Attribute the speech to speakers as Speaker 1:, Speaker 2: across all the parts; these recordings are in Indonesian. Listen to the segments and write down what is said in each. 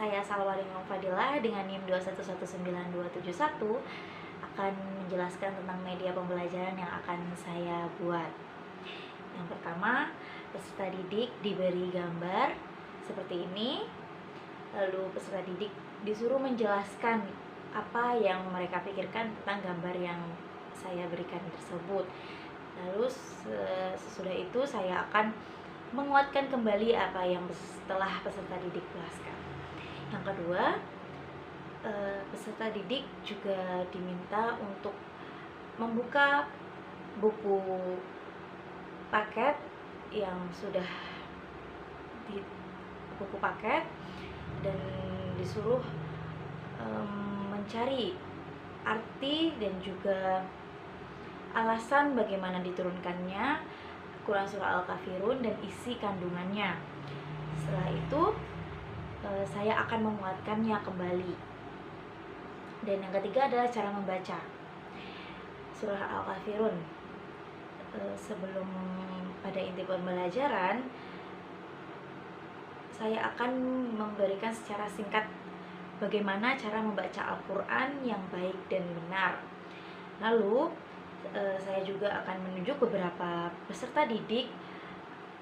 Speaker 1: Saya Salwa Fadilah dengan NIM 2119271 akan menjelaskan tentang media pembelajaran yang akan saya buat. Yang pertama, peserta didik diberi gambar seperti ini. Lalu peserta didik disuruh menjelaskan apa yang mereka pikirkan tentang gambar yang saya berikan tersebut. Lalu sesudah itu saya akan menguatkan kembali apa yang setelah peserta didik jelaskan. Yang kedua, peserta didik juga diminta untuk membuka buku paket yang sudah di buku paket dan disuruh mencari arti dan juga alasan bagaimana diturunkannya Quran Surah Al-Kafirun dan isi kandungannya. Setelah itu saya akan menguatkannya kembali. Dan yang ketiga adalah cara membaca Surah Al-Kafirun. Sebelum pada inti pembelajaran, saya akan memberikan secara singkat bagaimana cara membaca Al-Quran yang baik dan benar. Lalu saya juga akan menunjuk beberapa peserta didik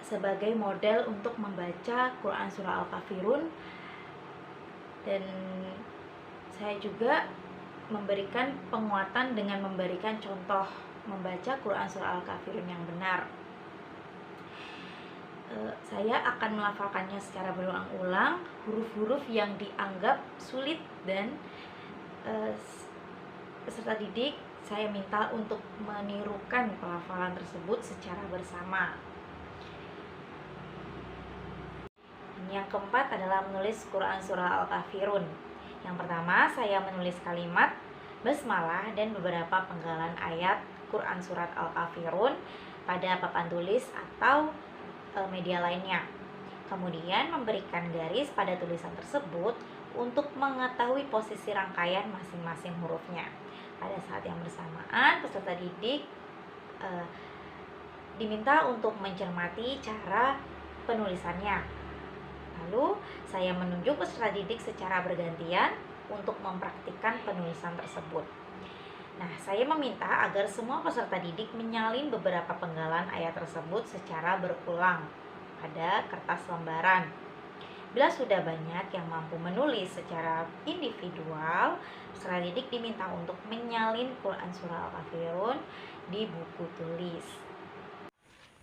Speaker 1: sebagai model untuk membaca Quran Surah Al-Kafirun, dan saya juga memberikan penguatan dengan memberikan contoh membaca Quran Surah Al-Kafirun yang benar. Saya akan melafalkannya secara berulang-ulang huruf-huruf yang dianggap sulit, dan peserta didik saya minta untuk menirukan pelafalan tersebut secara bersama. Yang keempat adalah menulis Quran Surah Al-Kafirun. Yang pertama, saya menulis kalimat basmalah dan beberapa penggalan ayat Quran Surat Al-Kafirun pada papan tulis atau media lainnya. Kemudian memberikan garis pada tulisan tersebut untuk mengetahui posisi rangkaian masing-masing hurufnya. Pada saat yang bersamaan, peserta didik diminta untuk mencermati cara penulisannya. Lalu saya menunjuk peserta didik secara bergantian untuk mempraktikkan penulisan tersebut. Nah, saya meminta agar semua peserta didik menyalin beberapa penggalan ayat tersebut secara berulang pada kertas lembaran. Bila sudah banyak yang mampu menulis secara individual, peserta didik diminta untuk menyalin Quran Surah Al-Kafirun di buku tulis.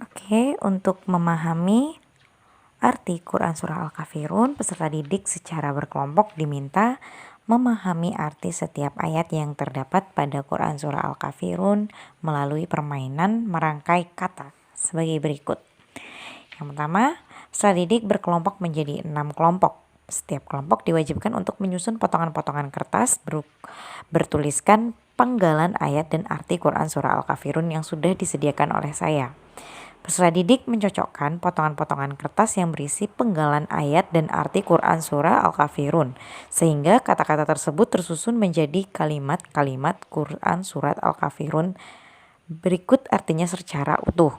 Speaker 2: Oke, untuk memahami arti Quran Surah Al-Kafirun, peserta didik secara berkelompok diminta memahami arti setiap ayat yang terdapat pada Quran Surah Al-Kafirun melalui permainan merangkai kata sebagai berikut. Yang pertama, peserta didik berkelompok menjadi 6 kelompok. Setiap kelompok diwajibkan untuk menyusun potongan-potongan kertas bertuliskan penggalan ayat dan arti Quran Surah Al-Kafirun yang sudah disediakan oleh saya. Peserta didik mencocokkan potongan-potongan kertas yang berisi penggalan ayat dan arti Quran Surah Al-Kafirun, sehingga kata-kata tersebut tersusun menjadi kalimat-kalimat Quran Surat Al-Kafirun berikut artinya secara utuh.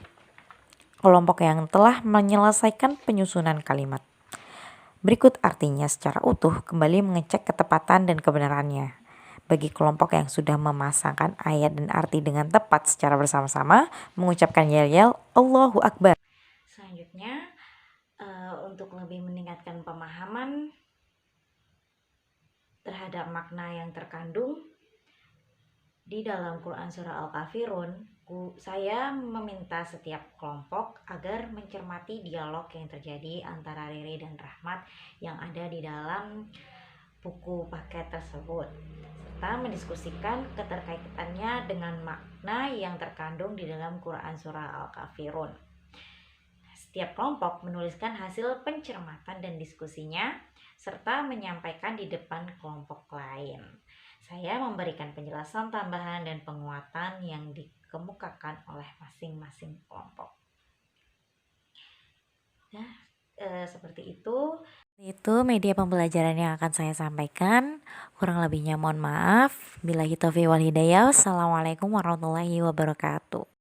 Speaker 2: Kelompok yang telah menyelesaikan penyusunan kalimat berikut artinya secara utuh kembali mengecek ketepatan dan kebenarannya. Bagi kelompok yang sudah memasangkan ayat dan arti dengan tepat secara bersama-sama, mengucapkan yel-yel Allahu Akbar.
Speaker 1: Selanjutnya, untuk lebih meningkatkan pemahaman terhadap makna yang terkandung di dalam Quran Surah Al-Kafirun, saya meminta setiap kelompok agar mencermati dialog yang terjadi antara Riri dan Rahmat yang ada di dalam buku paket tersebut, serta mendiskusikan keterkaitannya dengan makna yang terkandung di dalam Quran Surah Al-Kafirun. Setiap kelompok menuliskan hasil pencermatan dan diskusinya, serta menyampaikan di depan kelompok lain. Saya memberikan penjelasan tambahan dan penguatan yang dikemukakan oleh masing-masing kelompok. Nah, seperti itu.
Speaker 2: Itu media pembelajaran yang akan saya sampaikan. Kurang lebihnya mohon maaf. Billahi taufiq wal hidayah. Wassalamualaikum warahmatullahi wabarakatuh.